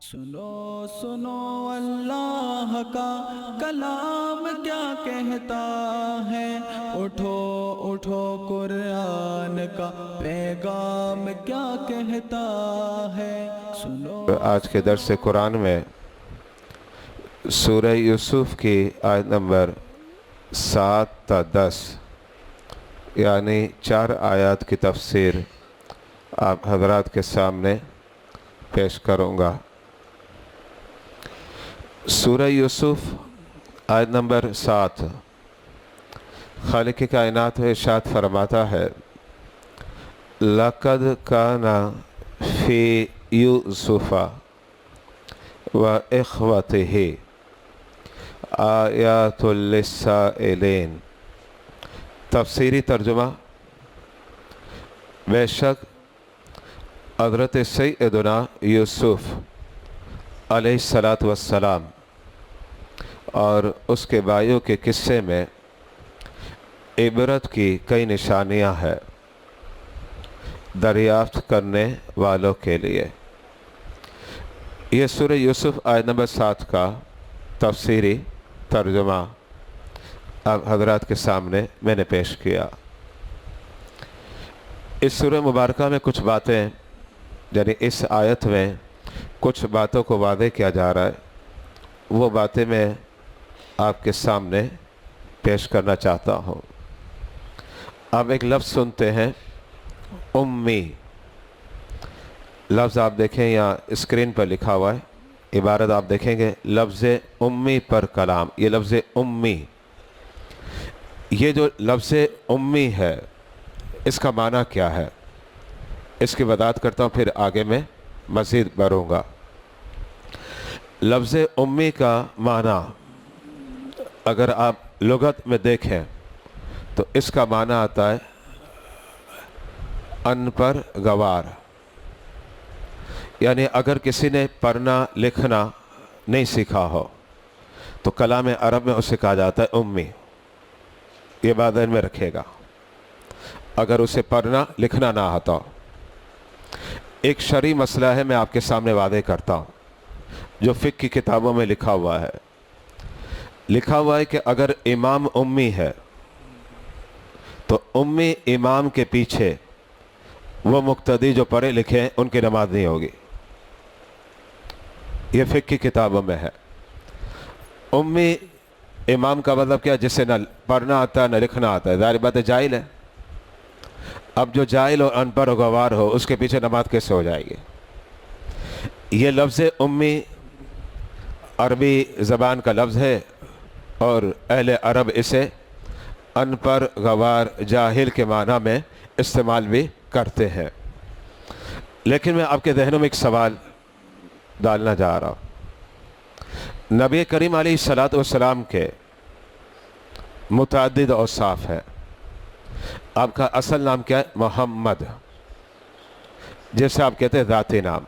سنو سنو اللہ کا کلام کیا کہتا ہے، اٹھو اٹھو قرآن کا پیغام کیا کہتا ہے۔ سنو آج کے درس قرآن میں سورہ یوسف کی آیت نمبر 7 تا 10 یعنی 4 آیات کی تفسیر آپ حضرات کے سامنے پیش کروں گا۔ سورہ یوسف آیت نمبر 7 خالق کائنات ارشاد فرماتا ہے، لَقَدْ كَانَ فِي يُوسُفَ وَإِخْوَتِهِ آیات للسائلین۔ تفسیری ترجمہ: بے شک حضرت سیدنا یوسف علیہ السلام اور اس کے بھائیوں کے قصے میں عبرت کی کئی نشانیاں ہیں دریافت کرنے والوں کے لیے۔ یہ سورہ یوسف آیت نمبر 7 کا تفسیری ترجمہ آپ حضرات کے سامنے میں نے پیش کیا۔ اس سورہ مبارکہ میں کچھ باتیں یعنی اس آیت میں کچھ باتوں کو واضح کیا جا رہا ہے، وہ باتیں میں آپ کے سامنے پیش کرنا چاہتا ہوں۔ آپ ایک لفظ سنتے ہیں امی، لفظ آپ دیکھیں یا اسکرین پر لکھا ہوا ہے، عبارت آپ دیکھیں گے لفظ امی پر کلام۔ یہ لفظ امی، یہ جو لفظ امی ہے اس کا معنی کیا ہے، اس کی وضاحت کرتا ہوں، پھر آگے میں مزید بڑھوں گا۔ لفظ امی کا معنی اگر آپ لغت میں دیکھیں تو اس کا معنی آتا ہے ان پر گوار، یعنی اگر کسی نے پڑھنا لکھنا نہیں سیکھا ہو تو کلام عرب میں اسے کہا جاتا ہے امی۔ یہ بات ذہن میں رکھے گا، اگر اسے پڑھنا لکھنا نہ آتا ہو۔ ایک شرعی مسئلہ ہے، میں آپ کے سامنے واضح کرتا ہوں، جو فقہ کی کتابوں میں لکھا ہوا ہے۔ لکھا ہوا ہے کہ اگر امام امی ہے تو امی امام کے پیچھے وہ مقتدی جو پڑھے لکھے ہیں ان کی نماز نہیں ہوگی۔ یہ فقہ کی کتابوں میں ہے۔ امی امام کا مطلب کیا؟ جسے نہ پڑھنا آتا ہے نہ لکھنا آتا ہے، ظاہر بات ہے جاہل ہے۔ اب جو جاہل اور ان پڑھ و گوار ہو اس کے پیچھے نماز کیسے ہو جائے گی؟ یہ لفظ امی عربی زبان کا لفظ ہے اور اہل عرب اسے ان پڑھ گوار جاہل کے معنی میں استعمال بھی کرتے ہیں۔ لیکن میں آپ کے ذہنوں میں ایک سوال ڈالنا جا رہا ہوں۔ نبی کریم علیہ السلام کے متعدد اوصاف ہیں۔ آپ کا اصل نام کیا ہے؟ محمد، جیسے آپ کہتے ہیں ذاتی نام۔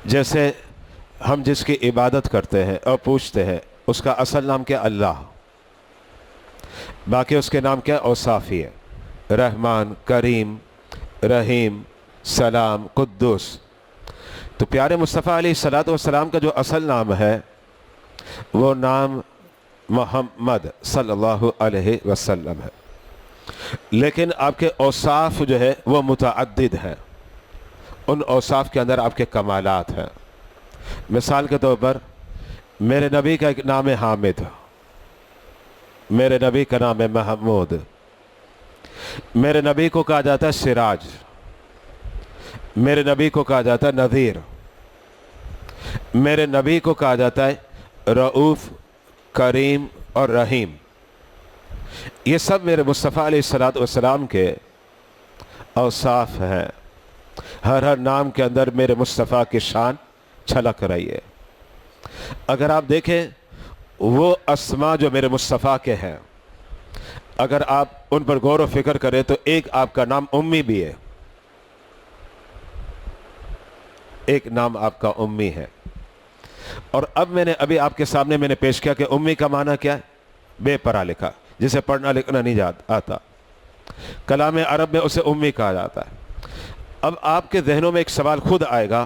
جیسے ہم جس کی عبادت کرتے ہیں اور پوچھتے ہیں اس کا اصل نام کیا؟ اللہ۔ باقی اس کے نام کیا؟ اوصاف ہی ہے، رحمان، کریم، رحیم، سلام، قدوس۔ تو پیارے مصطفیٰ علیہ السلام کا جو اصل نام ہے وہ نام محمد صلی اللہ علیہ وسلم ہے، لیکن آپ کے اوصاف جو ہے وہ متعدد ہیں۔ ان اوصاف کے اندر آپ کے کمالات ہیں۔ مثال کے طور پر میرے نبی کا ایک نام ہے حامد، میرے نبی کا نام ہے محمود، میرے نبی کو کہا جاتا ہے سراج، میرے نبی کو کہا جاتا ہے نذیر، میرے نبی کو کہا جاتا ہے رؤوف، کریم اور رحیم۔ یہ سب میرے مصطفیٰ علیہ السلام کے اوصاف ہیں۔ ہر نام کے اندر میرے مصطفیٰ کی شان چھلک رہی ہے۔ اگر آپ دیکھیں وہ اسما جو میرے مصطفیٰ کے ہیں، اگر آپ ان پر غور و فکر کریں تو ایک آپ کا نام امی بھی ہے، ایک نام آپ کا امی ہے۔ اور اب میں نے ابھی آپ کے سامنے میں نے پیش کیا کہ امی کا معنی کیا ہے؟ بے پڑھا لکھا، جسے پڑھنا لکھنا نہیں آتا۔ کلام عرب میں اسے امی کہا جاتا ہے۔ اب آپ کے ذہنوں میں ایک سوال خود آئے گا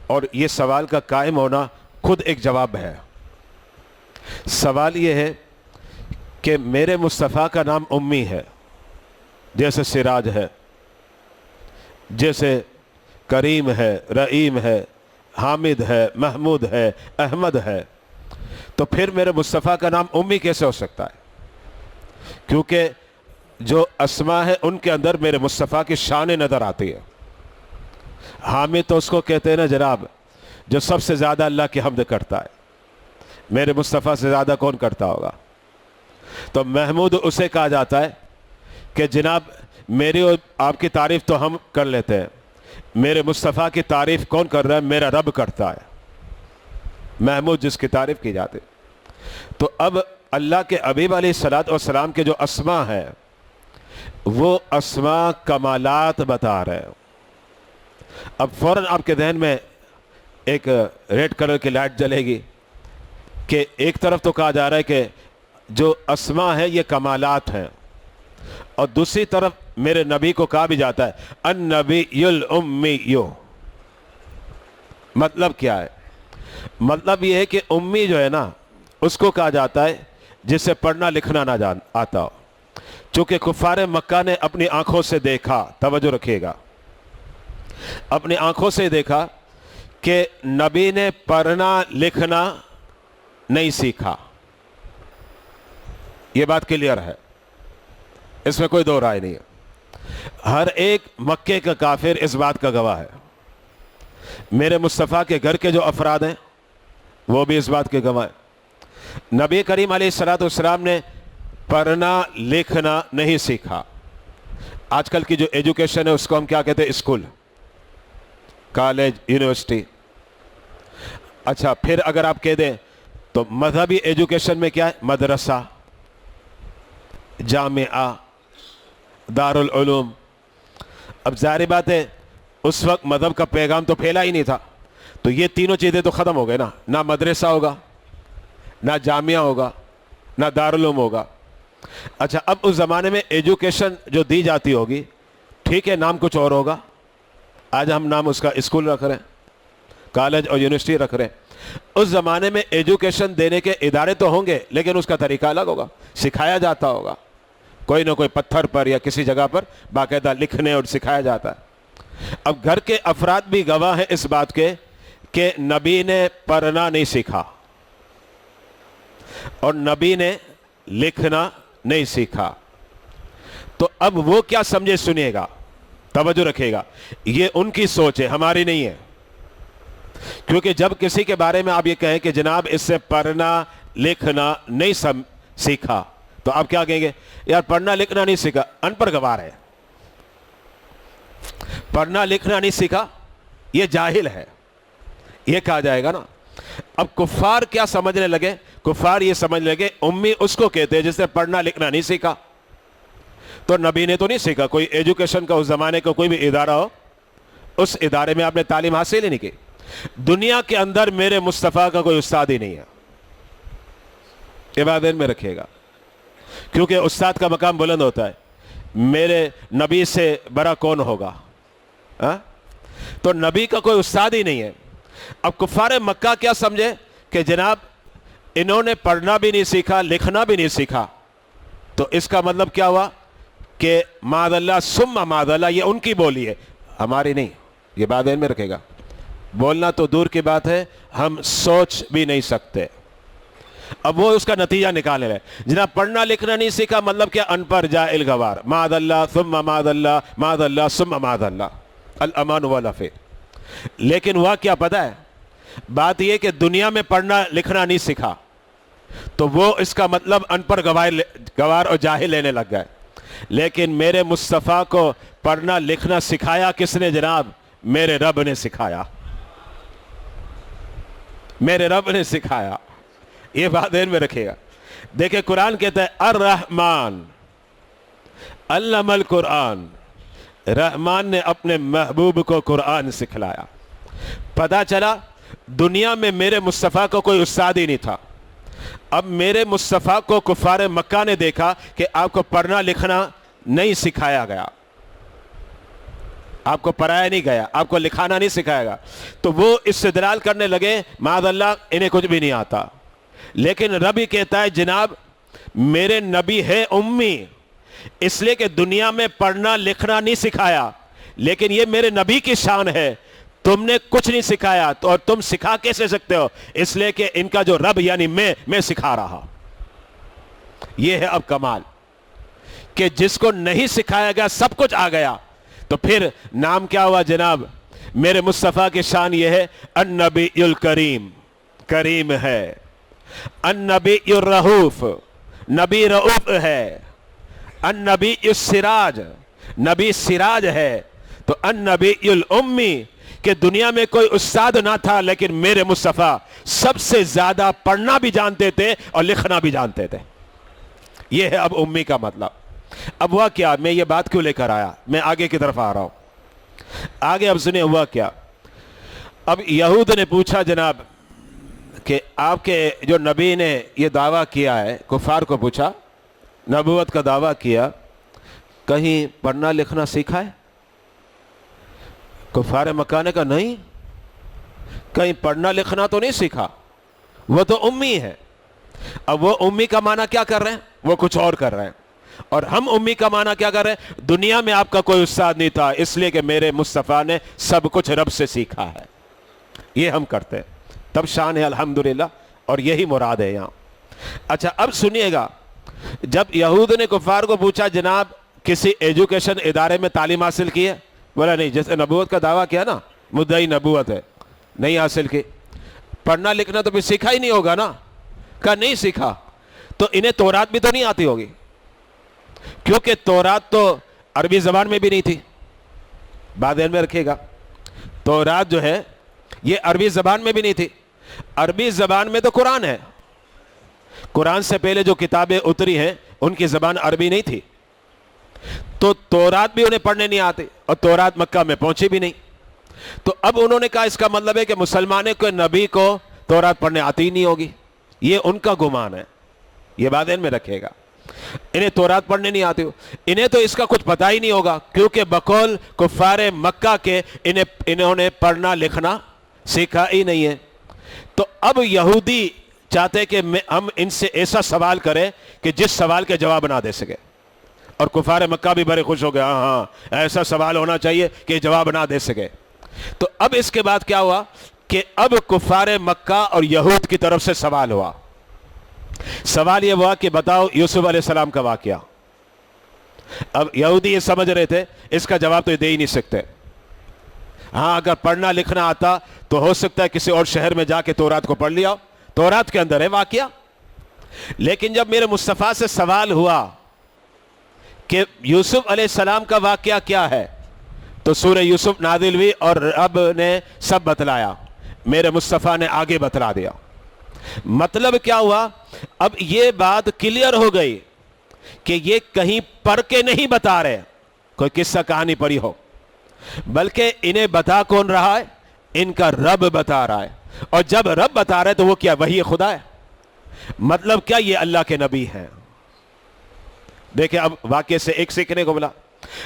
اور یہ سوال کا قائم ہونا خود ایک جواب ہے. سوال یہ ہے کہ میرے مصطفیٰ کا نام امی ہے، جیسے سراج ہے، جیسے کریم ہے، رحیم ہے، حامد ہے، محمود ہے، احمد ہے، تو پھر میرے مصطفیٰ کا نام امی کیسے ہو سکتا ہے؟ کیونکہ جو اسما ہے ان کے اندر میرے مصطفیٰ کی شان نظر آتی ہے. حامد تو اس کو کہتے ہیں نا جناب جو سب سے زیادہ اللہ کی حمد کرتا ہے. میرے مصطفیٰ سے زیادہ کون کرتا ہوگا؟ تو محمود اسے کہا جاتا ہے کہ جناب میری اور آپ کی تعریف تو ہم کر لیتے ہیں، میرے مصطفیٰ کی تعریف کون کر رہا ہے؟ میرا رب کرتا ہے. محمود جس کی تعریف کی جاتی. تو اب اللہ کے حبیب علیہ الصلوۃ والسلام کے جو اسما ہے وہ اسما کمالات بتا رہے ہیں. اب فوراً آپ کے ذہن میں ایک ریڈ کلر کی لائٹ جلے گی کہ ایک طرف تو کہا جا رہا ہے کہ جو اسما ہے یہ کمالات ہیں، اور دوسری طرف میرے نبی کو کہا بھی جاتا ہے النبی الامی. مطلب کیا ہے؟ مطلب یہ ہے کہ امی جو ہے نا اس کو کہا جاتا ہے جسے پڑھنا لکھنا نہ آتا ہو. چونکہ کفار مکہ نے اپنی آنکھوں سے دیکھا، توجہ رکھیے گا، اپنی آنکھوں سے دیکھا کہ نبی نے پڑھنا لکھنا نہیں سیکھا. یہ بات کلیئر ہے، اس میں کوئی دو رائے نہیں ہے. ہر ایک مکے کا کافر اس بات کا گواہ ہے. میرے مصطفیٰ کے گھر کے جو افراد ہیں وہ بھی اس بات کے گواہ ہیں. نبی کریم علیہ الصلوۃ والسلام نے پڑھنا لکھنا نہیں سیکھا. آج کل کی جو ایجوکیشن ہے اس کو ہم کیا کہتے ہیں؟ School, college, university. اچھا پھر اگر آپ کہہ دیں تو مذہبی ایجوکیشن میں کیا ہے؟ مدرسہ، جامعہ، دارالعلوم. اب ظاہر بات ہے اس وقت مذہب کا پیغام تو پھیلا ہی نہیں تھا، تو یہ تینوں چیزیں تو ختم ہو گئے نا. نہ مدرسہ ہوگا، نہ جامعہ ہوگا، نہ دارالعلوم ہوگا. اچھا اب اس زمانے میں ایجوکیشن جو دی جاتی ہوگی، ٹھیک ہے نام کچھ اور ہوگا. آج ہم نام اس کا اسکول رکھ رہے ہیں، کالج اور یونیورسٹی رکھ رہے ہیں. اس زمانے میں ایجوکیشن دینے کے ادارے تو ہوں گے لیکن اس کا طریقہ الگ ہوگا. سکھایا جاتا ہوگا کوئی نہ کوئی پتھر پر یا کسی جگہ پر باقاعدہ لکھنے اور سکھایا جاتا ہے. اب گھر کے افراد بھی گواہ ہیں اس بات کے کہ نبی نے پڑھنا نہیں سیکھا اور نبی نے لکھنا نہیں سیکھا. تو اب وہ کیا سمجھے سنیے گا، توجہ رکھے گا. یہ ان کی سوچ ہے، ہماری نہیں ہے. کیونکہ جب کسی کے بارے میں آپ یہ کہیں کہ جناب اس سے پڑھنا لکھنا نہیں سیکھا تو آپ کیا کہیں گے؟ یار پڑھنا لکھنا نہیں سیکھا، ان پڑھ گوار ہے. پڑھنا لکھنا نہیں سیکھا یہ جاہل ہے، یہ کہا جائے گا نا. اب کفار کیا سمجھنے لگے؟ کفار یہ سمجھنے لگے امی اس کو کہتے ہیں جس نے پڑھنا لکھنا نہیں سیکھا. تو نبی نے تو نہیں سیکھا. کوئی ایجوکیشن کا اس زمانے کا کوئی بھی ادارہ ہو، اس ادارے میں آپ نے تعلیم حاصل ہی نہیں کی. دنیا کے اندر میرے مصطفیٰ کا کوئی استاد ہی نہیں ہے. یہ بات ذہن میں رکھیے گا، کیونکہ استاد کا مقام بلند ہوتا ہے. میرے نبی سے بڑا کون ہوگا؟ تو نبی کا کوئی استاد ہی نہیں ہے. اب کفار مکہ کیا سمجھے کہ جناب انہوں نے پڑھنا بھی نہیں سیکھا، لکھنا بھی نہیں سیکھا، تو اس کا مطلب کیا ہوا کہ معاذ اللہ ثم معاذ اللہ یہ ان کی بولی ہے، ہماری نہیں. یہ بات ذہن میں رکھے گا. بولنا تو دور کی بات ہے، ہم سوچ بھی نہیں سکتے. اب وہ اس کا نتیجہ نکالے رہے. جناب پڑھنا لکھنا نہیں سیکھا مطلب کیا؟ ان پر جاہل گوار. معاذ اللہ ثم معاذ اللہ، معاذ اللہ ثم معاذ اللہ، الامان والعافیہ. لیکن وہ کیا پتہ ہے؟ بات یہ کہ دنیا میں پڑھنا لکھنا نہیں سیکھا تو وہ اس کا مطلب ان پر گوار اور جاہل لینے لگ گئے. لیکن میرے مصطفیٰ کو پڑھنا لکھنا سکھایا کس نے جناب؟ میرے رب نے سکھایا. میرے رب نے سکھایا. یہ بات ذہن میں رکھے گا. دیکھیں قرآن کہتا ہے الرحمن علم القرآن، رحمان نے اپنے محبوب کو قرآن سکھلایا. پتہ چلا دنیا میں میرے مصطفیٰ کو کوئی استاد ہی نہیں تھا. اب میرے مصطفیٰ کو کفار مکہ نے دیکھا کہ آپ کو پڑھنا لکھنا نہیں سکھایا گیا. آپ کو پڑھایا نہیں گیا, آپ کو لکھانا نہیں سکھایا گا. تو وہ استدلال کرنے لگے معاذ اللہ انہیں کچھ بھی نہیں آتا. لیکن رب ہی کہتا ہے جناب میرے نبی ہے امی, اس لیے کہ دنیا میں پڑھنا لکھنا نہیں سکھایا, لیکن یہ میرے نبی کی شان ہے. تم نے کچھ نہیں سکھایا تو اور تم سکھا کیسے سکتے ہو؟ اس لیے کہ ان کا جو رب یعنی میں سکھا رہا. یہ ہے اب کمال کہ جس کو نہیں سکھایا گیا سب کچھ آ گیا. تو پھر نام کیا ہوا جناب؟ میرے مصطفیٰ کی شان یہ ہے النبی الکریم, کریم ہے. النبی الرؤوف, نبی رؤوف ہے. النبی السراج, نبی سراج ہے. تو النبی الامی کہ دنیا میں کوئی استاد نہ تھا لیکن میرے مصطفیٰ سب سے زیادہ پڑھنا بھی جانتے تھے اور لکھنا بھی جانتے تھے. یہ ہے اب امی کا مطلب. اب ہوا کیا, میں یہ بات کیوں لے کر آیا, میں آگے کی طرف آ رہا ہوں. آگے اب سنیں ہوا کیا. اب یہود نے پوچھا جناب کہ آپ کے جو نبی نے یہ دعویٰ کیا ہے, کفار کو پوچھا, نبوت کا دعویٰ کیا, کہیں پڑھنا لکھنا سیکھا ہے؟ کفار مکہ نے کہا نہیں, کہیں پڑھنا لکھنا تو نہیں سیکھا, وہ تو امی ہے. اب وہ امی کا معنی کیا کر رہے ہیں؟ وہ کچھ اور کر رہے ہیں. اور ہم امی کا معنی کیا کر رہے ہیں؟ دنیا میں آپ کا کوئی استاد نہیں تھا اس لیے کہ میرے مصطفیٰ نے سب کچھ رب سے سیکھا ہے. یہ ہم کرتے ہیں, تب شان ہے الحمدللہ, اور یہی مراد ہے یہاں. اچھا اب سنیے گا, جب یہود نے کفار کو پوچھا جناب کسی ایجوکیشن ادارے میں تعلیم حاصل کی ہے؟ بولا نہیں. جیسے نبوت کا دعویٰ کیا نا, مدعی نبوت ہے, نہیں حاصل کی. پڑھنا لکھنا تو پھر سیکھا ہی نہیں ہوگا نا. کہا نہیں سیکھا. تو انہیں تورات بھی تو نہیں آتی ہوگی, کیونکہ تورات تو عربی زبان میں بھی نہیں تھی. بات دھیان میں رکھیے گا, تورات جو ہے یہ عربی زبان میں بھی نہیں تھی. عربی زبان میں تو قرآن ہے. قرآن سے پہلے جو کتابیں اتری ہیں ان کی زبان عربی نہیں تھی. تو تورات بھی انہیں پڑھنے نہیں آتے, اور تورات مکہ میں پہنچی بھی نہیں. تو اب انہوں نے کہا اس کا مطلب ہے کہ مسلمانوں کے نبی کو تورات پڑھنے آتی ہی نہیں ہوگی. یہ ان کا گمان ہے, یہ بات ذہن میں رکھے گا. انہیں تورات پڑھنے نہیں آتی ہو, انہیں تو اس کا کچھ پتہ ہی نہیں ہوگا, کیونکہ بقول کفار مکہ کے انہوں نے پڑھنا لکھنا سیکھا ہی نہیں ہے. تو اب یہودی چاہتے کہ ہم ان سے ایسا سوال کریں کہ جس سوال کے جواب نہ دے سکے. اور کفار مکہ بھی بڑے خوش ہو گئے, ہاں ایسا سوال ہونا چاہیے کہ جواب نہ دے سکے. تو اب اس کے بعد کیا ہوا کہ اب کفار مکہ اور یہود کی طرف سے سوال ہوا. سوال یہ ہوا کہ بتاؤ یوسف علیہ السلام کا واقعہ. اب یہودی یہ سمجھ رہے تھے اس کا جواب تو یہ دے ہی نہیں سکتے. ہاں اگر پڑھنا لکھنا آتا تو ہو سکتا ہے کسی اور شہر میں جا کے تورات کو پڑھ لیا, تورات کے اندر ہے واقعہ. لیکن جب میرے مصطفیٰ سے سوال ہوا کہ یوسف علیہ السلام کا واقعہ کیا ہے, تو سورہ یوسف نازل ہوئی اور رب نے سب بتلایا. میرے مصطفیٰ نے آگے بتلا دیا. مطلب کیا ہوا؟ اب یہ بات کلیئر ہو گئی کہ یہ کہیں پڑھ کے نہیں بتا رہے کوئی قصہ کہانی پڑھی ہو, بلکہ انہیں بتا کون رہا ہے؟ ان کا رب بتا رہا ہے. اور جب رب بتا رہا ہے تو وہ کیا وحی خدا ہے؟ مطلب کیا یہ اللہ کے نبی ہیں. دیکھیں اب واقعے سے ایک سیکھنے کو ملا.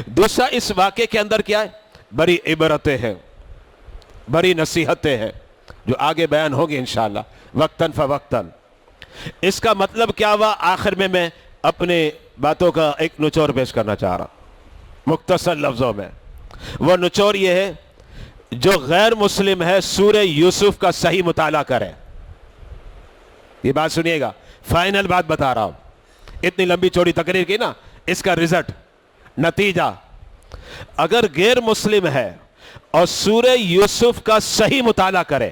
دوسرا اس واقعے کے اندر کیا ہے؟ بڑی عبرتیں ہیں, بڑی نصیحتیں ہیں جو آگے بیان ہوگی انشاءاللہ وقتاً فوقتاً. اس کا مطلب کیا ہوا؟ آخر میں اپنے باتوں کا ایک نچوڑ پیش کرنا چاہ رہا مختصر لفظوں میں. وہ نچوڑ یہ ہے, جو غیر مسلم ہے سورہ یوسف کا صحیح مطالعہ کرے. یہ بات سنیے گا, فائنل بات بتا رہا ہوں. اتنی لمبی چوڑی تقریر کی نا, اس کا رزلٹ نتیجہ, اگر غیر مسلم ہے اور سورہ یوسف کا صحیح مطالعہ کرے,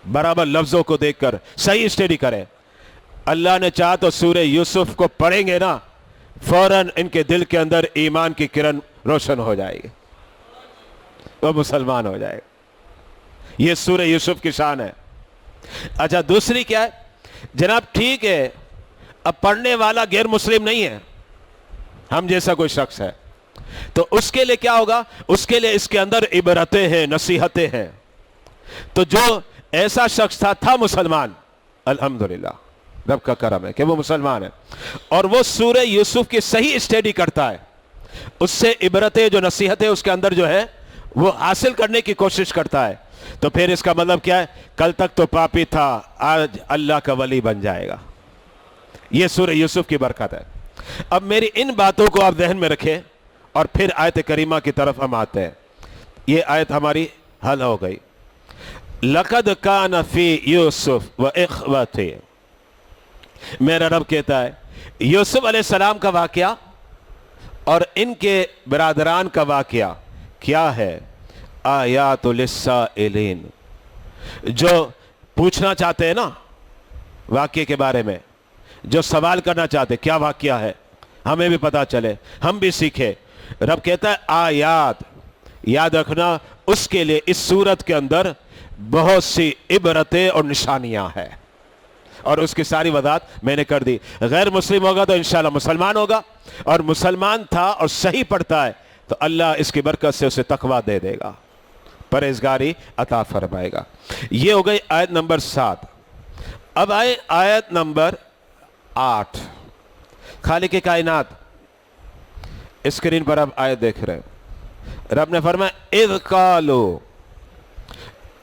برابر لفظوں کو دیکھ کر صحیح اسٹڈی کرے, اللہ نے چاہا تو سورہ یوسف کو پڑھیں گے نا, فوراً ان کے دل کے اندر ایمان کی کرن روشن ہو جائے گی, وہ مسلمان ہو جائے گا. یہ سورہ یوسف کی شان ہے. اچھا دوسری کیا ہے جناب؟ ٹھیک ہے اب پڑھنے والا غیر مسلم نہیں ہے, ہم جیسا کوئی شخص ہے, تو اس کے لیے کیا ہوگا؟ اس کے لیے اس کے اندر عبرتیں ہیں, نصیحتیں ہیں. تو جو ایسا شخص تھا مسلمان, الحمدللہ رب کا کرم ہے کہ وہ مسلمان ہے, اور وہ سورہ یوسف کی صحیح اسٹڈی کرتا ہے, اس سے عبرتیں جو نصیحتیں اس کے اندر جو ہے وہ حاصل کرنے کی کوشش کرتا ہے، تو پھر اس کا مطلب کیا ہے؟ کل تک تو پاپی تھا، آج اللہ کا ولی بن جائے گا۔ یہ سورہ یوسف کی برکت ہے۔ اب میری ان باتوں کو آپ ذہن میں رکھیں اور پھر آیت کریمہ کی طرف ہم آتے ہیں۔ یہ آیت ہماری حل ہو گئی۔ لَقَدْ كَانَ فِي يُوسُفَ وَإِخْوَتِهِ، میرا رب کہتا ہے یوسف علیہ السلام کا واقعہ اور ان کے برادران کا واقعہ کیا ہے؟ آیات للسائلین، جو پوچھنا چاہتے ہیں نا واقعے کے بارے میں، جو سوال کرنا چاہتے کیا واقعہ ہے، ہمیں بھی پتا چلے، ہم بھی سیکھے۔ رب کہتا ہے آیات، یاد رکھنا اس کے لیے اس صورت کے اندر بہت سی عبرتیں اور نشانیاں ہیں، اور اس کی ساری وضاحت میں نے کر دی۔ غیر مسلم ہوگا تو انشاءاللہ مسلمان ہوگا، اور مسلمان تھا اور صحیح پڑھتا ہے تو اللہ اس کی برکت سے اسے تقویٰ دے دے گا، پرہیزگاری عطا فرمائے گا۔ یہ ہو گئی آیت نمبر 7۔ اب آئے آیت نمبر 8۔ خالق کائنات اسکرین پر اب آیت دیکھ رہے ہیں۔ رب نے فرمایا اذ قالوا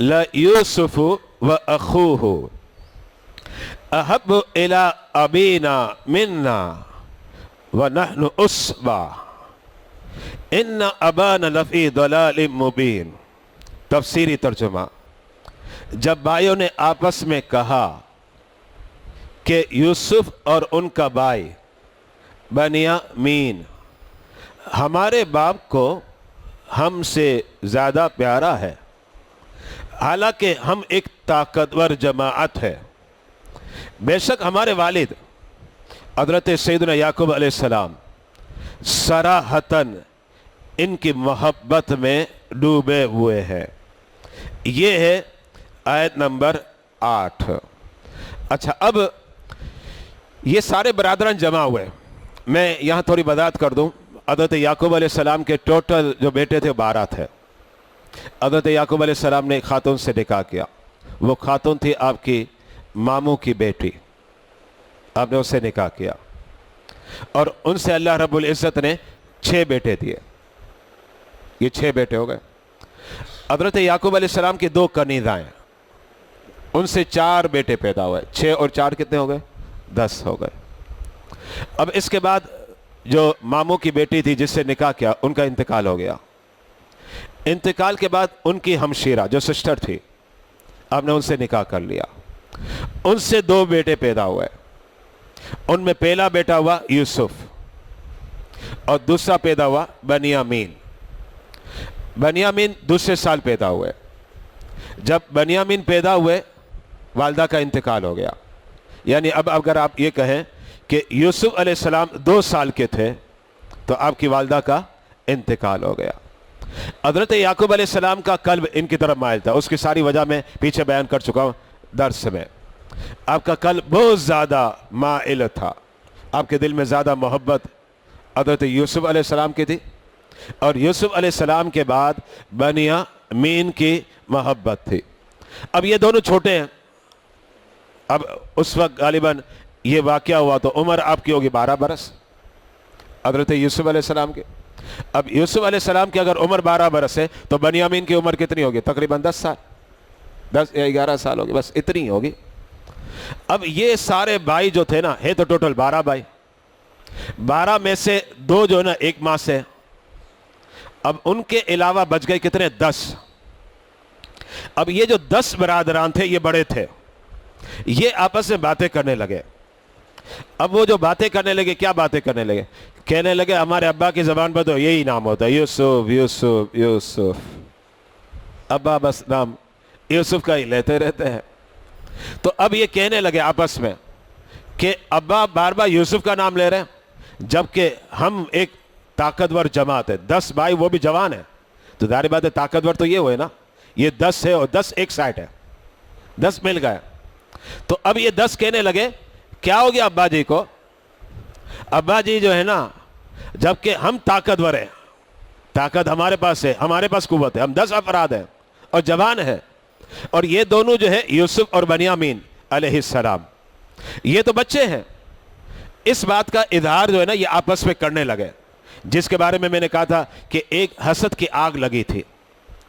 لَيُوسُفُ وَأَخُوهُ احب الى ابینا منا ونحن عصبہ ان ابانا لفی ضلال مبین۔ تفسیری ترجمہ، جب بھائیوں نے آپس میں کہا کہ یوسف اور ان کا بھائی بنیامین ہمارے باپ کو ہم سے زیادہ پیارا ہے، حالانکہ ہم ایک طاقتور جماعت ہے، بے شک ہمارے والد حضرت سیدنا یعقوب علیہ السلام صراحتاً ان کی محبت میں ڈوبے ہوئے ہیں۔ یہ ہے آیت نمبر 8۔ اچھا، اب یہ سارے برادران جمع ہوئے۔ میں یہاں تھوڑی وضاحت کر دوں۔ حضرت یعقوب علیہ السلام کے ٹوٹل جو بیٹے تھے 12 تھے۔ حضرت یعقوب علیہ السلام نے ایک خاتون سے نکاح کیا، وہ خاتون تھی آپ کی ماموں کی بیٹی، آپ نے اس سے نکاح کیا، اور ان سے اللہ رب العزت نے 6 بیٹے دیے۔ یہ 6 بیٹے ہو گئے۔ حضرت یعقوب علیہ السلام کی 2 کنیزائیں، ان سے 4 بیٹے پیدا ہوئے۔ 6 اور 4 کتنے ہو گئے؟ 10 ہو گئے۔ اب اس کے بعد جو ماموں کی بیٹی تھی جس سے نکاح کیا، ان کا انتقال ہو گیا۔ انتقال کے بعد ان کی ہمشیرہ جو سسٹر تھی، آپ نے ان سے نکاح کر لیا۔ ان سے 2 بیٹے پیدا ہوئے۔ ان میں پہلا بیٹا ہوا یوسف اور دوسرا پیدا ہوا بنیامین۔ بنیامین دوسرے سال پیدا ہوئے۔ جب بنیامین پیدا ہوئے، والدہ کا انتقال ہو گیا۔ یعنی اب اگر آپ یہ کہیں کہ یوسف علیہ السلام 2 سال کے تھے تو آپ کی والدہ کا انتقال ہو گیا۔ حضرت یعقوب علیہ السلام کا قلب ان کی طرف مائل تھا، اس کی ساری وجہ میں پیچھے بیان کر چکا ہوں درس میں۔ آپ کا قلب بہت زیادہ مائل تھا، آپ کے دل میں زیادہ محبت حضرت یوسف علیہ السلام کی تھی، اور یوسف علیہ السلام کے بعد بنیامین کی محبت تھی۔ اب یہ دونوں چھوٹے ہیں۔ اب اس وقت غالباً یہ واقعہ ہوا تو عمر آپ کی ہوگی 12 برس حضرت یوسف علیہ السلام کے۔ اب یوسف علیہ السلام کی اگر عمر 12 برس ہے تو بنیامین کی عمر کتنی ہوگی؟ تقریباً 10 سال، 10 یا 11 سال ہوگی، بس اتنی ہوگی۔ اب یہ سارے بھائی جو تھے نا، ہے تو ٹوٹل 12 بھائی، 12 میں سے 2 جو ہے نا ایک ماں سے، اب ان کے علاوہ بچ گئے کتنے؟ 10۔ اب یہ جو 10 برادران تھے یہ بڑے تھے، یہ آپس میں باتیں کرنے لگے۔ اب وہ جو باتیں کرنے لگے، کیا باتیں کرنے لگے؟ کہنے لگے ہمارے ابا کی زبان پر تو یہی نام ہوتا ہے، یوسف یوسف یوسف، ابا بس نام یوسف کا ہی لیتے رہتے ہیں۔ تو اب یہ کہنے لگے آپس میں کہ ابا بار بار یوسف کا نام لے رہے ہیں، جبکہ ہم ایک طاقتور جماعت ہے، 10 بھائی وہ بھی جوان ہیں، تو ظاہر بات ہے طاقتور تو یہ ہوئے نا، یہ 10 ہے اور 10 ایک سائٹ ہے، 10 مل گئے۔ تو اب یہ 10 کہنے لگے کیا ہو گیا ابا جی کو؟ ابا جی جو ہے نا، جبکہ ہم طاقتور ہیں، طاقت ہمارے پاس ہے، ہمارے پاس قوت ہے، ہم 10 افراد ہیں اور جوان ہیں، اور یہ دونوں جو ہے یوسف اور بنیامین علیہ السلام، یہ تو بچے ہیں۔ اس بات کا اظہار جو ہے نا یہ آپس میں کرنے لگے۔ جس کے بارے میں نے کہا تھا کہ ایک حسد کی آگ لگی تھی,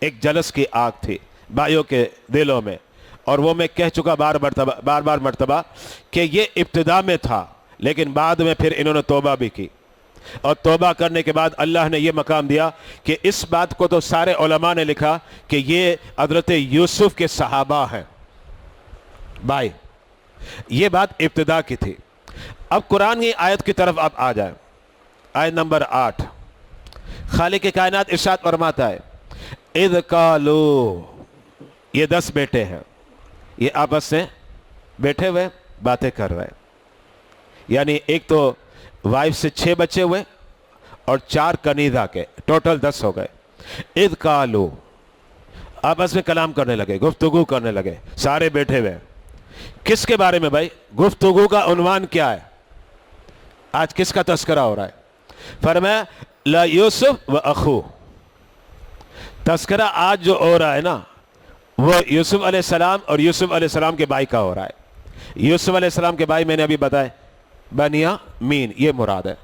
ایک جلس کی آگ تھی بھائیوں کے دلوں میں, اور وہ میں کہہ چکا بار مرتبہ کہ یہ ابتدا میں تھا, لیکن بعد میں پھر انہوں نے توبہ بھی کی, اور توبہ کرنے کے بعد اللہ نے یہ مقام دیا کہ اس بات کو تو سارے علماء نے لکھا کہ یہ حضرت یوسف کے صحابہ ہیں. بھائی یہ بات ابتدا کی تھی. اب قرآن کی آیت کی طرف آپ آ جائیں, آیت نمبر 8. خالق کائنات ارشاد فرماتا ہے اذ قالوا, یہ 10 بیٹے ہیں, یہ آپس سے بیٹھے ہوئے باتیں کر رہے ہیں, یعنی ایک تو وائف سے 6 بچے ہوئے اور 4 کنیزہ کے, ٹوٹل 10 ہو گئے. اذ قالوا, آپس میں کلام کرنے لگے, گفتگو کرنے لگے, سارے بیٹھے ہوئے. کس کے بارے میں بھائی؟ گفتگو کا عنوان کیا ہے؟ آج کس کا تذکرہ ہو رہا ہے؟ فرمایا لا یوسف و اخو. تذکرہ آج جو ہو رہا ہے نا, وہ یوسف علیہ السلام اور یوسف علیہ السلام کے بھائی کا ہو رہا ہے. یوسف علیہ السلام کے بھائی میں نے ابھی بتایا بنیامین, یہ مراد ہے,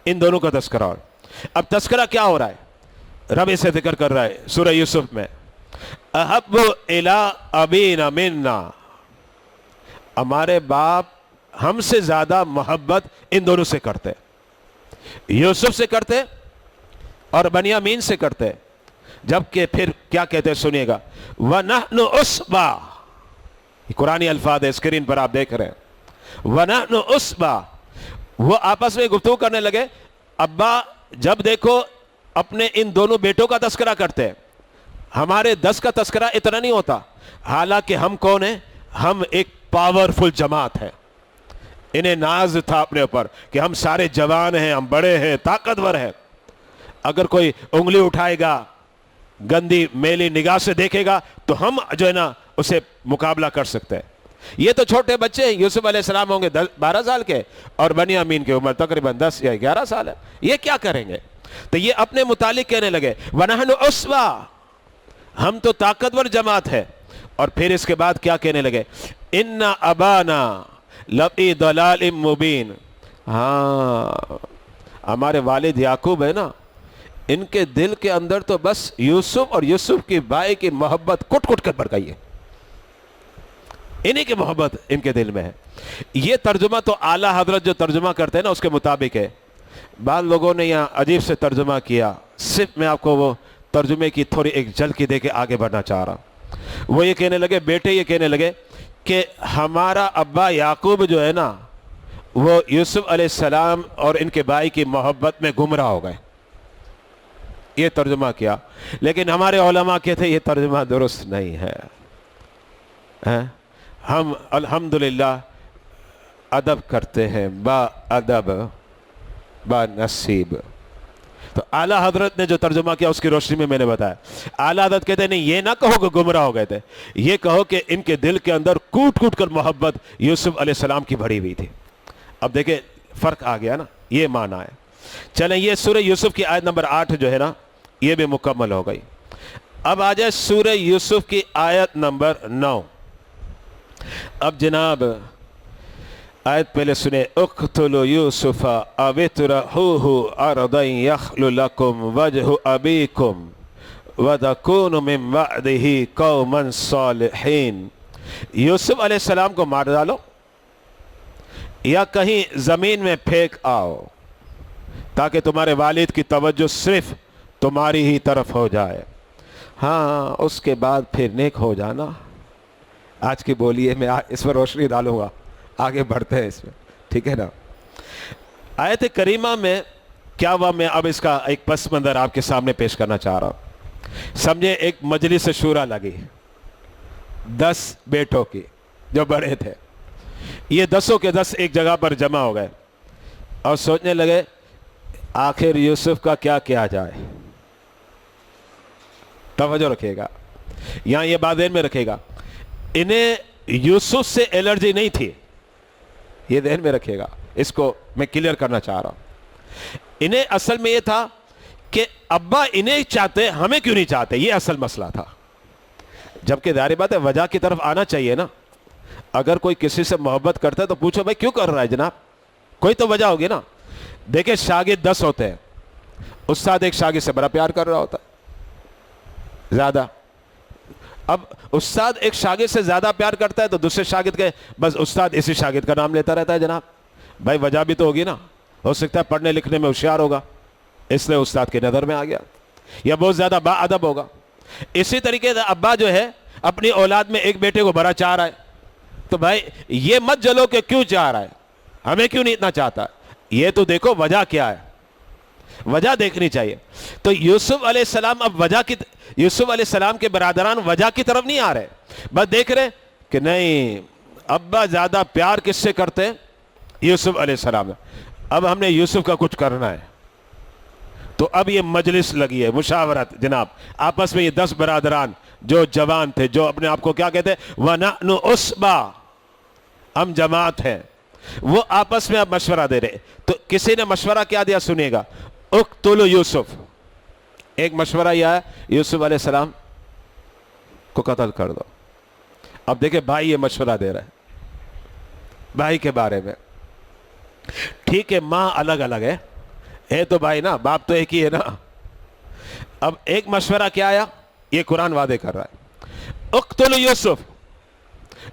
ان دونوں کا تذکرہ ہو رہا ہے. اب تذکرہ کیا ہو رہا ہے؟ رب اسے ذکر کر رہا ہے سورہ یوسف میں, احب الی ابینا منا, ہمارے باپ ہم سے زیادہ محبت ان دونوں سے کرتے, یوسف سے کرتے اور بنیامین سے کرتے. جبکہ پھر کیا کہتے ہیں سنیے گا, وَنَحْنُ عُصْبَةٌ, یہ قرآنی الفاظ ہے, اسکرین پر آپ دیکھ رہے ہیں. وَنَحْنُ عُصْبَةٌ, وہ آپس میں گفتگو کرنے لگے. ابا جب دیکھو اپنے ان دونوں بیٹوں کا تذکرہ کرتے ہیں, ہمارے 10 کا تذکرہ اتنا نہیں ہوتا, حالانکہ ہم کون ہیں؟ ہم ایک پاورفل جماعت ہے. انہیں ناز تھا اپنے اوپر کہ ہم سارے جوان ہیں, ہم بڑے ہیں, طاقتور ہیں. اگر کوئی انگلی اٹھائے گا, گندی میلی نگاہ سے دیکھے گا, تو ہم جو ہے نا اسے مقابلہ کر سکتے ہیں. یہ تو چھوٹے بچے ہیں, یوسف علیہ السلام ہوں گے 12 سال کے, اور بنیامین کی عمر تقریباً 10 یا 11 سال ہے. یہ کیا کریں گے؟ تو یہ اپنے متعلق کہنے لگے وَنَحْنُ عُصْبَةٌ, ہم تو طاقتور جماعت ہے. اور پھر اس کے بعد کیا کہنے لگے؟ اِنَّ أَبَانَا لَفِي ضَلَالٍ مُبِينٍ, ہاں ہمارے والد یعقوب ہے نا, ان کے دل کے اندر تو بس یوسف اور یوسف کی بھائی کی محبت کٹ کٹ کر بڑھ گئی ہے, انہی کی محبت ان کے دل میں ہے. یہ ترجمہ تو اعلیٰ حضرت جو ترجمہ کرتے ہیں نا اس کے مطابق ہے. بعض لوگوں نے یہاں عجیب سے ترجمہ کیا, صرف میں آپ کو وہ ترجمے کی تھوڑی ایک جھلکی دے کے آگے بڑھنا چاہ رہا. وہ یہ کہنے لگے, بیٹے یہ کہنے لگے کہ ہمارا ابا یعقوب جو ہے نا, وہ یوسف علیہ السلام اور ان کے بھائی کی محبت میں گمراہ ہو گئے. یہ ترجمہ کیا, لیکن ہمارے علماء کہتے ہیں یہ ترجمہ درست نہیں ہے. ہم الحمدللہ ادب کرتے ہیں, با ادب با نصیب. تو اعلیٰ حضرت نے جو ترجمہ کیا اس کی روشنی میں نے بتایا. اعلیٰ حضرت کہتے ہیں نہیں, یہ نہ کہو کہ گمراہ ہو گئے تھے, یہ کہو کہ ان کے دل کے اندر کوٹ کوٹ کر محبت یوسف علیہ السلام کی بڑھی ہوئی تھی. اب دیکھیں فرق آ گیا نا, یہ معنی ہے. چلیں یہ سورہ یوسف کی آیت نمبر 8 جو ہے نا, یہ بھی مکمل ہو گئی. اب آ جائے سورہ یوسف کی آیت نمبر 9. اب جناب آیت پہلے سنے, اقتلوا یوسف او اطرحوہ ارضا یخل لکم وجہ ابیکم وتکونوا من بعدہ قوما صالحین. یوسف علیہ السلام کو مار ڈالو یا کہیں زمین میں پھینک آؤ تاکہ تمہارے والد کی توجہ صرف تمہاری ہی طرف ہو جائے, ہاں اس کے بعد پھر نیک ہو جانا. آج کی بولیے میں اس پر روشنی ڈالوں گا, آگے بڑھتے ہیں اس میں, ٹھیک ہے نا. آیت کریمہ میں کیا ہوا, میں اب اس کا ایک پس منظر آپ کے سامنے پیش کرنا چاہ رہا ہوں. سمجھے ایک مجلس شورا لگی 10 بیٹوں کی جو بڑے تھے, یہ 10 کے 10 ایک جگہ پر جمع ہو گئے اور سوچنے لگے آخر یوسف کا کیا کیا جائے. توجہ رکھے گا, یہاں یہ بات ذہن میں رکھے گا, انہیں یوسف سے الرجی نہیں تھی, یہ ذہن میں رکھے گا, اس کو میں کلیئر کرنا چاہ رہا ہوں. انہیں اصل میں یہ تھا کہ ابا انہیں چاہتے, ہمیں کیوں نہیں چاہتے, یہ اصل مسئلہ تھا. جبکہ ظاہر بات ہے وجہ کی طرف آنا چاہیے نا. اگر کوئی کسی سے محبت کرتا ہے تو پوچھو بھائی کیوں کر رہا ہے جناب, کوئی تو وجہ ہوگی نا. دیکھیں شاگرد 10 ہوتے ہیں, استاد ایک شاگرد سے بڑا پیار کر رہا ہوتا ہے زیادہ. اب استاد ایک شاگرد سے زیادہ پیار کرتا ہے تو دوسرے شاگرد کے بس استاد اسی شاگرد کا نام لیتا رہتا ہے. جناب بھائی وجہ بھی تو ہوگی نا, ہو سکتا ہے پڑھنے لکھنے میں ہوشیار ہوگا اس لیے استاد کی نظر میں آ گیا, یا بہت زیادہ با ادب ہوگا. اسی طریقے سے ابا جو ہے اپنی اولاد میں ایک بیٹے کو بڑا چاہ رہا ہے, تو بھائی یہ مت جلو کہ کیوں چاہ رہا ہے, ہمیں کیوں نہیں اتنا چاہتا, یہ تو دیکھو وجہ کیا ہے, وجہ دیکھنی چاہیے. تو یوسف علیہ السلام اب یوسف علیہ السلام کے برادران وجہ کی طرف نہیں آ رہے, بس دیکھ رہے کہ نہیں ابا زیادہ پیار کس سے کرتے ہیں, یوسف علیہ السلام. اب ہم نے یوسف کا کچھ کرنا ہے. تو اب یہ مجلس لگی ہے, مشاورت. جناب آپس میں یہ 10 برادران جو جوان تھے, جو اپنے آپ کو کیا کہتے ہیں, وَنَحْنُ عُصْبَةٌ, ہم جماعت ہیں, وہ آپس میں اب مشورہ دے رہے. تو کسی نے مشورہ کیا دیا, سنیے گا, اقتلوا یوسف. ایک مشورہ یہ ہے یوسف علیہ السلام کو قتل کر دو. اب دیکھیں بھائی یہ مشورہ دے رہا ہے بھائی کے بارے میں. ٹھیک ہے ماں الگ الگ ہے تو بھائی نا, باپ تو ایک ہی ہے نا. اب ایک مشورہ کیا آیا, یہ قرآن وعدے کر رہا ہے, اقتلوا یوسف,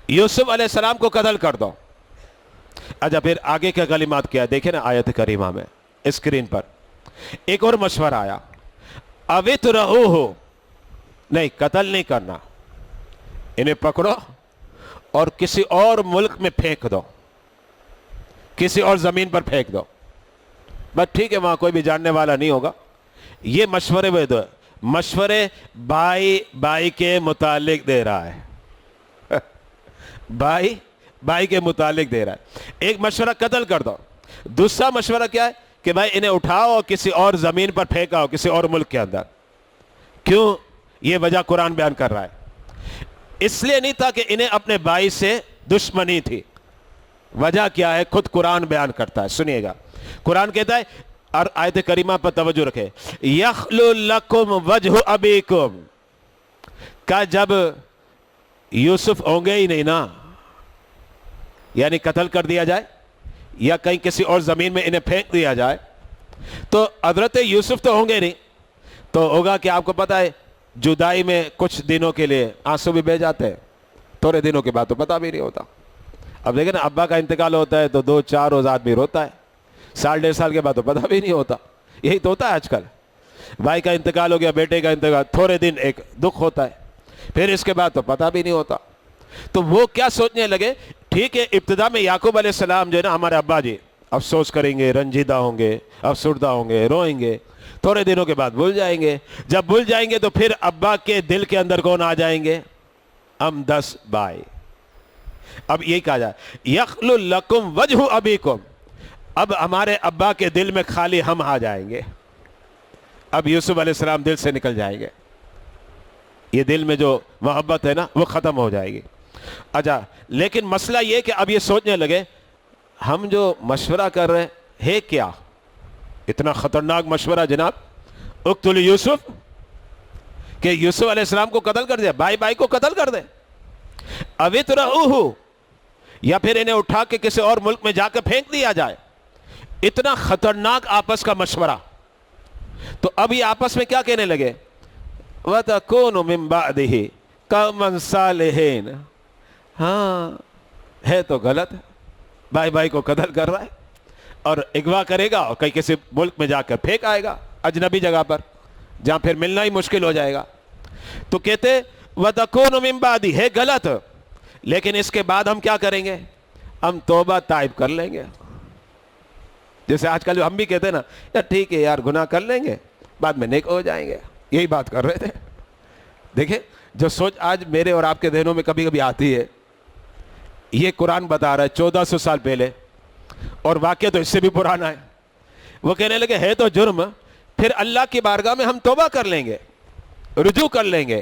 یوسف علیہ السلام کو قتل کر دو. اچھا پھر آگے کے کلمات کیا دیکھیں نا آیت کریمہ میں اسکرین پر. ایک اور مشورہ آیا, اوِتْرَحُوهُ, نہیں قتل نہیں کرنا, انہیں پکڑو اور کسی اور ملک میں پھینک دو, کسی اور زمین پر پھینک دو. بس ٹھیک ہے وہاں کوئی بھی جاننے والا نہیں ہوگا. یہ مشورے وہ دو مشورے بھائی کے متعلق دے رہا ہے بھائی کے متعلق دے رہا ہے. ایک مشورہ قتل کر دو, دوسرا مشورہ کیا ہے کہ بھائی انہیں اٹھاؤ اور کسی اور زمین پر پھینکاؤ, کسی اور ملک کے اندر. کیوں, یہ وجہ قرآن بیان کر رہا ہے. اس لیے نہیں تھا کہ انہیں اپنے بھائی سے دشمنی تھی. وجہ کیا ہے خود قرآن بیان کرتا ہے, سنیے گا. قرآن کہتا ہے, اور آیت کریمہ پر توجہ رکھے, یخلو لکم وجہ ابیکم, کہ جب یوسف ہوں گے ہی نہیں نا, یعنی قتل کر دیا جائے یا کہیں کسی اور زمین میں انہیں پھینک دیا جائے, تو حضرت یوسف تو ہوں گے نہیں, تو ہوگا کہ آپ کو پتا ہے جدائی میں کچھ دنوں کے لیے آنسو بھی بہ جاتے ہیں, تھوڑے دنوں کے بعد تو پتا بھی نہیں ہوتا. اب دیکھیں نا ابا کا انتقال ہوتا ہے تو 2-4 روز آدمی روتا ہے, 1.5 سال کے بعد تو پتا بھی نہیں ہوتا. یہی تو ہوتا ہے آج کل, بھائی کا انتقال ہو گیا, بیٹے کا انتقال, تھوڑے دن ایک دکھ ہوتا ہے, پھر اس کے بعد تو پتا بھی نہیں ہوتا. تو وہ کیا سوچنے لگے, ٹھیک ہے ابتدا میں یعقوب علیہ السلام جو ہے نا ہمارے ابا جی افسوس کریں گے, رنجیدہ ہوں گے, افسردہ ہوں گے, روئیں گے, تھوڑے دنوں کے بعد بھول جائیں گے. جب بھول جائیں گے تو پھر ابا کے دل کے اندر کون آ جائیں گے, ہم 10 بھائی. اب یہی کہا جائے یخلو لکم وجہ ابیکم, اب ہمارے ابا کے دل میں خالی ہم آ جائیں گے. اب یوسف علیہ السلام دل سے نکل جائیں گے, یہ دل میں جو محبت ہے نا وہ ختم ہو جائے گی. اچھا لیکن مسئلہ یہ کہ اب یہ سوچنے لگے ہم جو مشورہ کر رہے ہیں کیا, اتنا خطرناک مشورہ جناب, اقتلوا یوسف, کہ یوسف علیہ السلام کو قتل کر دے, بھائی کو قتل کر دے. اوِتْرَحُوهُ, یا پھر انہیں اٹھا کے کسی اور ملک میں جا کے پھینک دیا جائے. اتنا خطرناک آپس کا مشورہ. تو اب یہ آپس میں کیا کہنے لگے, وَتَكُونُ مِن بَعْدِهِ قَوْمًا صَالِحِينَ, ہاں ہے تو غلط ہے, بھائی کو قتل کر رہا ہے اور اغوا کرے گا اور کہیں کسی ملک میں جا کر پھینک آئے گا اجنبی جگہ پر جہاں پھر ملنا ہی مشکل ہو جائے گا. تو کہتے وَتَكُونُ مِن بَعْدِهِ, ہے غلط, لیکن اس کے بعد ہم کیا کریں گے, ہم توبہ طائب کر لیں گے. جیسے آج کل ہم بھی کہتے ہیں نا, یار ٹھیک ہے یار گناہ کر لیں گے بعد میں نیک ہو جائیں گے, یہی بات کر رہے تھے. دیکھیں جو سوچ آج میرے اور آپ کے ذہنوں میں کبھی کبھی آتی ہے, یہ قرآن بتا رہا ہے 1400 سال پہلے, اور واقعہ تو اس سے بھی پرانا ہے. وہ کہنے لگے ہے تو جرم, پھر اللہ کی بارگاہ میں ہم توبہ کر لیں گے, رجوع کر لیں گے.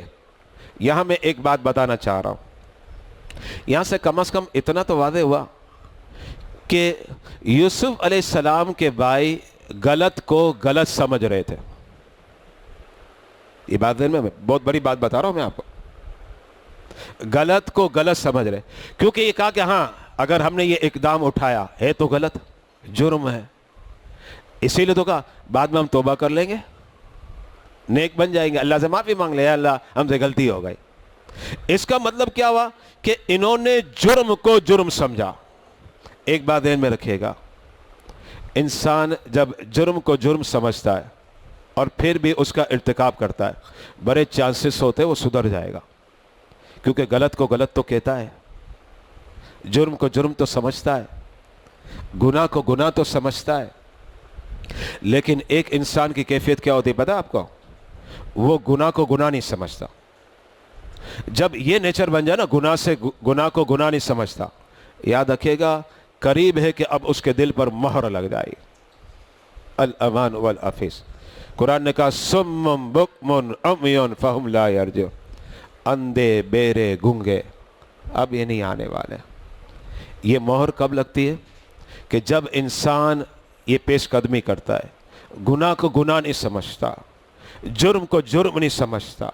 یہاں میں ایک بات بتانا چاہ رہا ہوں, یہاں سے کم از کم اتنا تو واضح ہوا کہ یوسف علیہ السلام کے بھائی غلط کو غلط سمجھ رہے تھے. یہ بات میں بہت بڑی بات بتا رہا ہوں میں آپ کو, غلط کو غلط سمجھ رہے, کیونکہ یہ کہا کہ ہاں اگر ہم نے یہ اقدام اٹھایا ہے تو غلط, جرم ہے, اسی لیے تو کہا بعد میں ہم توبہ کر لیں گے، نیک بن جائیں گے، اللہ سے معافی مانگ لے، اللہ ہم سے غلطی ہو گئی۔ اس کا مطلب کیا ہوا کہ انہوں نے جرم کو جرم سمجھا۔ ایک بات ذہن میں رکھیے گا، انسان جب جرم کو جرم سمجھتا ہے اور پھر بھی اس کا ارتکاب کرتا ہے، بڑے چانسز ہوتے وہ سدھر جائے گا، کیونکہ غلط کو غلط تو کہتا ہے، جرم کو جرم تو سمجھتا ہے، گناہ کو گناہ تو سمجھتا ہے۔ لیکن ایک انسان کی کیفیت کیا ہوتی ہے پتہ آپ کو؟ وہ گناہ کو گناہ نہیں سمجھتا۔ جب یہ نیچر بن جائے نا، گناہ کو گناہ نہیں سمجھتا، یاد رکھیے گا قریب ہے کہ اب اس کے دل پر مہر لگ جائے گی، الامان والافیس۔ قرآن نے کہا سم بکم عمی فہم لا یرجعون، اندھے بیرے گنگے اب یہ نہیں آنے والے۔ یہ مہر کب لگتی ہے؟ کہ جب انسان یہ پیش قدمی کرتا ہے، گناہ کو گناہ نہیں سمجھتا، جرم کو جرم نہیں سمجھتا،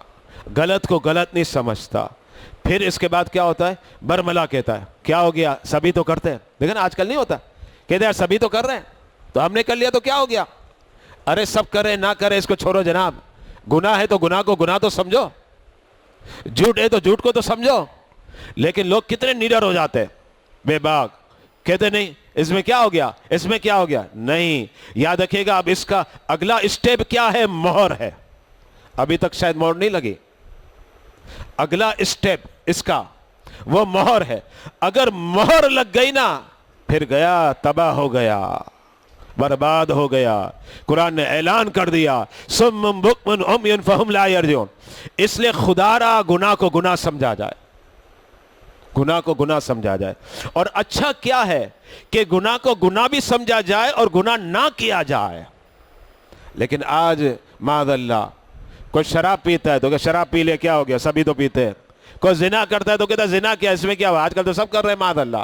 غلط کو غلط نہیں سمجھتا، پھر اس کے بعد کیا ہوتا ہے؟ برملا کہتا ہے کیا ہو گیا، سبھی تو کرتے ہیں، لیکن آج کل نہیں ہوتا، کہتے ہیں سبھی تو کر رہے ہیں تو ہم نے کر لیا تو کیا ہو گیا؟ ارے سب کرے نہ کرے اس کو چھوڑو جناب، گناہ ہے تو گناہ کو گناہ تو سمجھو، جھوٹ ہے تو جھوٹ کو تو سمجھو۔ لیکن لوگ کتنے نیڈر ہو جاتے ہیں، بے باک، کہتے نہیں اس میں کیا ہو گیا، اس میں کیا ہو گیا، نہیں۔ یاد رکھیے گا اب اس کا اگلا اسٹیپ کیا ہے؟ مہر ہے۔ ابھی تک شاید مہر نہیں لگی، اگلا اسٹیپ اس کا وہ مہر ہے۔ اگر مہر لگ گئی نا پھر گیا، تباہ ہو گیا، برباد ہو گیا۔ قرآن نے اعلان کر دیا سم بکم عمی فہم لا یرجعون۔ اس لیے خدا را گناہ کو گناہ سمجھا جائے، گناہ کو گناہ سمجھا جائے۔ اور اچھا کیا ہے کہ گناہ کو گناہ بھی سمجھا جائے اور گناہ نہ کیا جائے۔ لیکن آج معاذ اللہ کوئی شراب پیتا ہے تو کہ شراب پی لے کیا ہو گیا، سبھی تو پیتے ہیں۔ کوئی زنا کرتا ہے تو کہتا ہے زنا کیا، اس میں کیا ہوا، آج کل تو سب کر رہے ہیں معاذ اللہ۔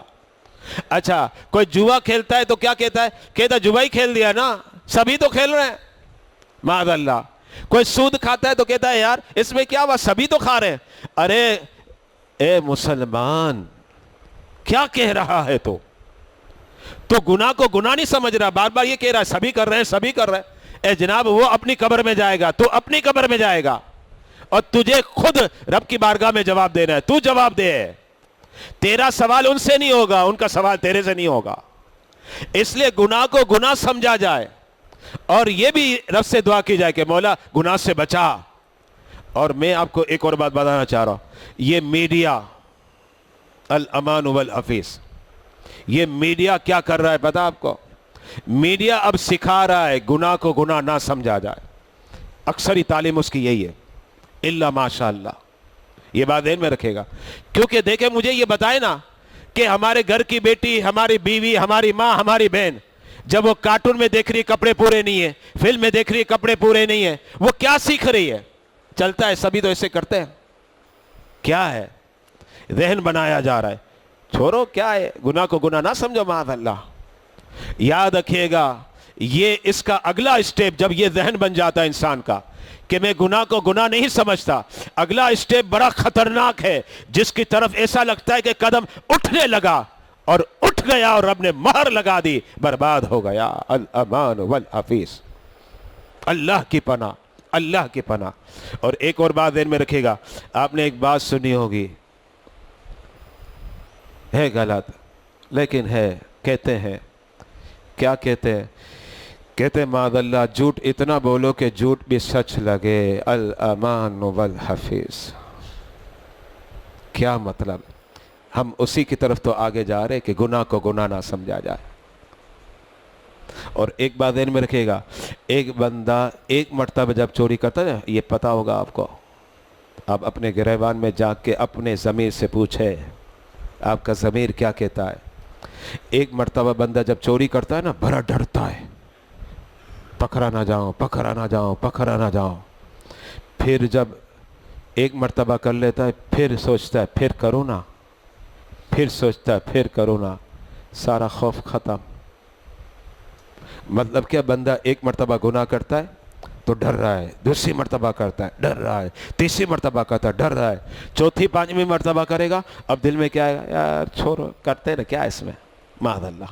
اچھا کوئی جوا کھیلتا ہے تو کیا کہتا ہے؟ کہتا ہے جوا ہی کھیل دیا نا، سبھی تو کھیل رہے ہیں معاذ اللہ۔ کوئی سود کھاتا ہے تو کہتا ہے یار اس میں کیا ہوا، سبھی تو کھا رہے ہیں۔ ارے اے مسلمان کیا کہہ رہا ہے تو گناہ کو گناہ نہیں سمجھ رہا، بار بار یہ کہہ رہا ہے سبھی کر رہے ہیں، سبھی کر رہے ہیں۔ اے جناب وہ اپنی قبر میں جائے گا، تو اپنی قبر میں جائے گا، اور تجھے خود رب کی بارگاہ میں جواب دینا ہے۔ تو جواب دے، تیرا سوال ان سے نہیں ہوگا، ان کا سوال تیرے سے نہیں ہوگا۔ اس لیے گناہ کو گناہ سمجھا جائے، اور یہ بھی رب سے دعا کی جائے کہ مولا گناہ سے بچا۔ اور میں آپ کو ایک اور بات بتانا چاہ رہا ہوں، یہ میڈیا الامان والحفیظ، یہ میڈیا کیا کر رہا ہے پتہ آپ کو؟ میڈیا اب سکھا رہا ہے گناہ کو گناہ نہ سمجھا جائے۔ اکثری تعلیم اس کی یہی ہے، الا ماشاء اللہ۔ یہ بات ذہن میں رکھے گا، کیونکہ دیکھیں مجھے یہ بتائے نا کہ ہمارے گھر کی بیٹی، ہماری بیوی، ہماری ماں، ہماری بہن جب وہ کارٹون میں دیکھ رہی کپڑے پورے نہیں ہیں، فلم میں دیکھ رہی کپڑے پورے نہیں ہیں، وہ کیا سیکھ رہی ہے؟ چلتا ہے سبھی تو ایسے کرتے ہیں، کیا ہے؟ ذہن بنایا جا رہا ہے۔ چھوڑو کیا ہے، گناہ کو گناہ نہ سمجھو معاذ اللہ۔ یاد رکھیے گا یہ اس کا اگلا اسٹیپ جب یہ ذہن بن جاتا ہے انسان کا کہ میں گناہ کو گناہ نہیں سمجھتا، اگلا اسٹیپ بڑا خطرناک ہے، جس کی طرف ایسا لگتا ہے کہ قدم اٹھنے لگا اور اٹھ گیا اور رب نے مہر لگا دی، برباد ہو گیا۔ الامان والحفیظ، اللہ کی پناہ، اللہ کی پناہ۔ اور ایک اور بات ذہن میں رکھیے گا، آپ نے ایک بات سنی ہوگی، ہے غلط لیکن ہے، کہتے ہیں کیا کہتے ہیں؟ کہتے ہیں معاذ اللہ جھوٹ اتنا بولو کہ جھوٹ بھی سچ لگے، الامان والحفیظ۔ کیا مطلب؟ ہم اسی کی طرف تو آگے جا رہے کہ گناہ کو گناہ نہ سمجھا جائے۔ اور ایک بات ذہن میں رکھے گا، ایک بندہ ایک مرتبہ جب چوری کرتا ہے، یہ پتہ ہوگا آپ کو، آپ اپنے گریبان میں جا کے اپنے ضمیر سے پوچھے آپ کا ضمیر کیا کہتا ہے۔ ایک مرتبہ بندہ جب چوری کرتا ہے نا بڑا ڈرتا ہے، پکڑا نہ جاؤں، پکڑا نہ جاؤں، پکڑا نہ جاؤں۔ پھر جب ایک مرتبہ کر لیتا ہے پھر سوچتا ہے پھر کروں نا، پھر سوچتا ہے پھر کروں نا، سارا خوف ختم۔ مطلب کیا؟ بندہ ایک مرتبہ گناہ کرتا ہے تو ڈر رہا ہے، دوسری مرتبہ کرتا ہے ڈر رہا ہے، تیسری مرتبہ کرتا ہے ڈر رہا ہے، چوتھی پانچویں مرتبہ کرے گا اب دل میں کیا آئے گا؟ یار چھوڑو، کرتے نا کیا اس میں، معاذ اللہ۔